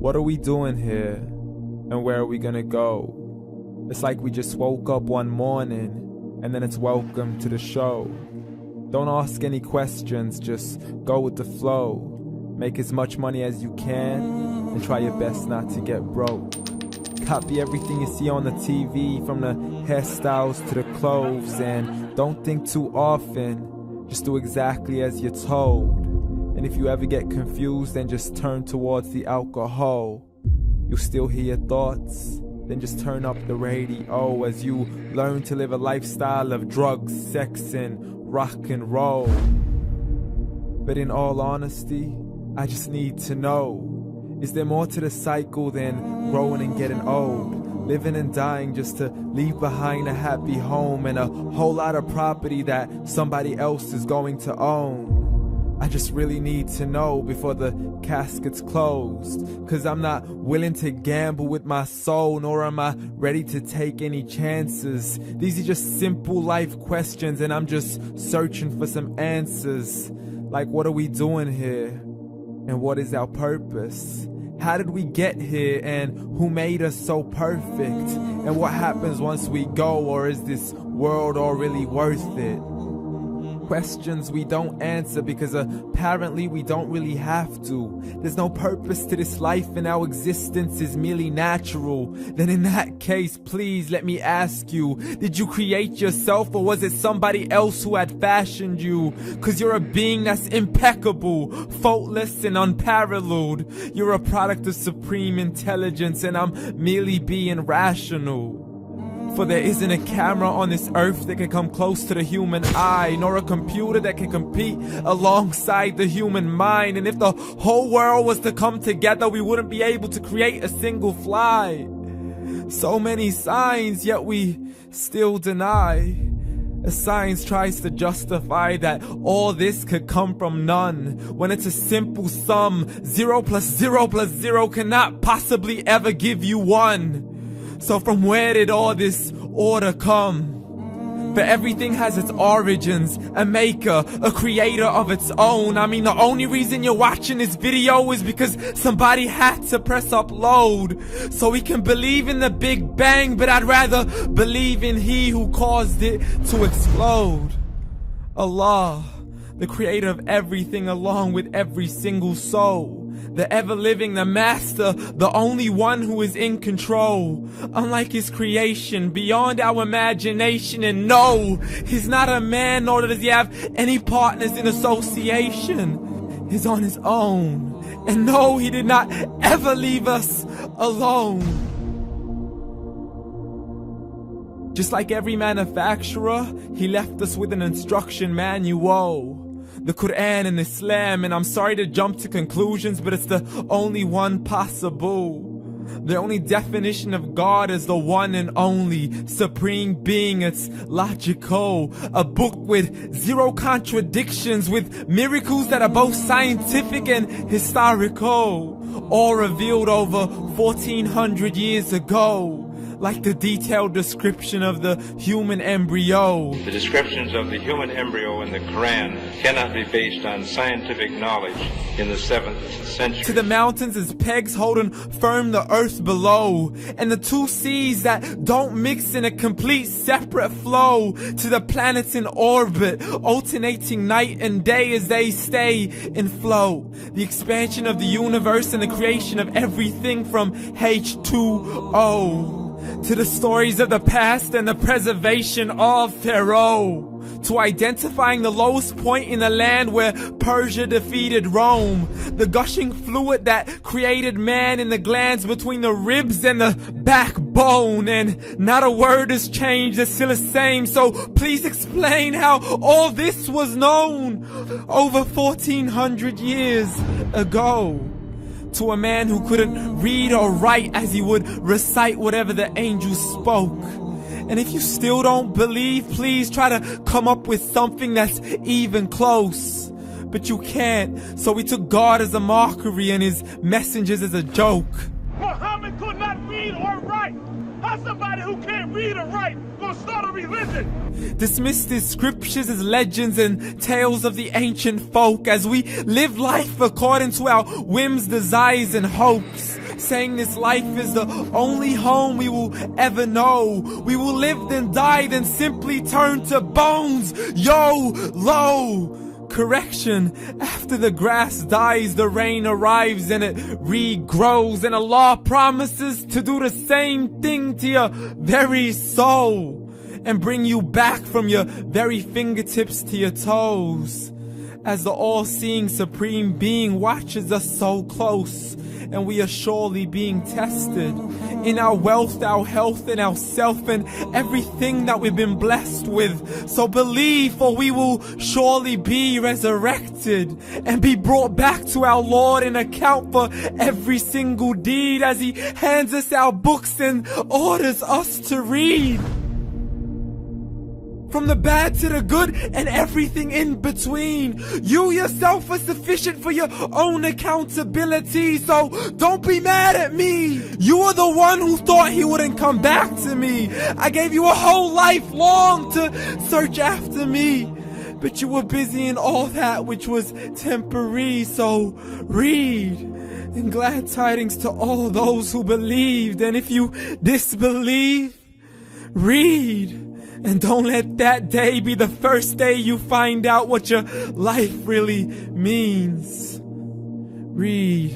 What are we doing here? And where are we gonna go? It's like we just woke up one morning and then it's welcome to the show. Don't ask any questions, just go with the flow. Make as much money as you can and try your best not to get broke. Copy everything you see on the TV, from the hairstyles to the clothes, and don't think too often, just do exactly as you're told. And if you ever get confused, then just turn towards the alcohol. You'll still hear your thoughts, then just turn up the radio as you learn to live a lifestyle of drugs, sex, and rock and roll. But in all honesty, I just need to know, is there more to the cycle than growing and getting old? Living and dying just to leave behind a happy home and a whole lot of property that somebody else is going to own. I just really need to know before the casket's closed, 'cause I'm not willing to gamble with my soul, nor am I ready to take any chances. These are just simple life questions and I'm just searching for some answers. Like, what are we doing here? And what is our purpose? How did we get here, and who made us so perfect? And what happens once we go, or is this world all really worth it? Questions we don't answer because apparently we don't really have to. There's no purpose to this life and our existence is merely natural. Then in that case, please let me ask you, did you create yourself, or was it somebody else who had fashioned you? 'Cause you're a being that's impeccable, faultless and unparalleled. You're a product of supreme intelligence and I'm merely being rational. For there isn't a camera on this earth that can come close to the human eye, nor a computer that can compete alongside the human mind. And if the whole world was to come together, we wouldn't be able to create a single fly. So many signs, yet we still deny. As science tries to justify that all this could come from none, when it's a simple sum. 0 plus 0 plus 0 cannot possibly ever give you 1. So from where did all this order come? For everything has its origins, a maker, a creator of its own. I mean, the only reason you're watching this video is because somebody had to press upload. So we can believe in the Big Bang, but I'd rather believe in He who caused it to explode. Allah, the creator of everything along with every single soul. The ever-living, the master, the only one who is in control. Unlike his creation, beyond our imagination. And no, he's not a man, nor does he have any partners in association. He's on his own. And no, he did not ever leave us alone. Just like every manufacturer, he left us with an instruction manual. The Quran and Islam, and I'm sorry to jump to conclusions, but it's the only one possible. The only definition of God is the one and only supreme being. It's logical, a book with 0 contradictions, with miracles that are both scientific and historical, all revealed over 1400 years ago. Like the detailed description of the human embryo. The descriptions of the human embryo in the Quran cannot be based on scientific knowledge in the 7th century. To the mountains as pegs holding firm the earth below, and the 2 seas that don't mix in a complete separate flow. To the planets in orbit, alternating night and day as they stay in flow. The expansion of the universe and the creation of everything from H2O. To the stories of the past and the preservation of Pharaoh. To identifying the lowest point in the land where Persia defeated Rome. The gushing fluid that created man in the glands between the ribs and the backbone. And not a word has changed, it's still the same. So please explain how all this was known over 1400 years ago. To a man who couldn't read or write as he would recite whatever the angels spoke. And if you still don't believe, please try to come up with something that's even close. But you can't, so we took God as a mockery and his messengers as a joke. Muhammad could not read or write. How's somebody who can't read or write gonna start a religion? Dismissed his scriptures as legends and tales of the ancient folk as we live life according to our whims, desires, and hopes. saying this life is the only home we will ever know. We will live then die, then simply turn to bones. YOLO! Correction, after the grass dies, the rain arrives and it regrows, and Allah promises to do the same thing to your very soul and bring you back from your very fingertips to your toes, as the all-seeing supreme being watches us so close, and we are surely being tested in our wealth, our health, and our self, and everything that we've been blessed with. So believe, for we will surely be resurrected and be brought back to our Lord and account for every single deed, as He hands us our books and orders us to read. From the bad to the good and everything in between. You yourself are sufficient for your own accountability, so don't be mad at me. You are the one who thought He wouldn't come back to me. I gave you a whole life long to search after me, but you were busy in all that which was temporary. So read, and glad tidings to all those who believed. And if you disbelieve, read. And don't let that day be the first day you find out what your life really means. Read.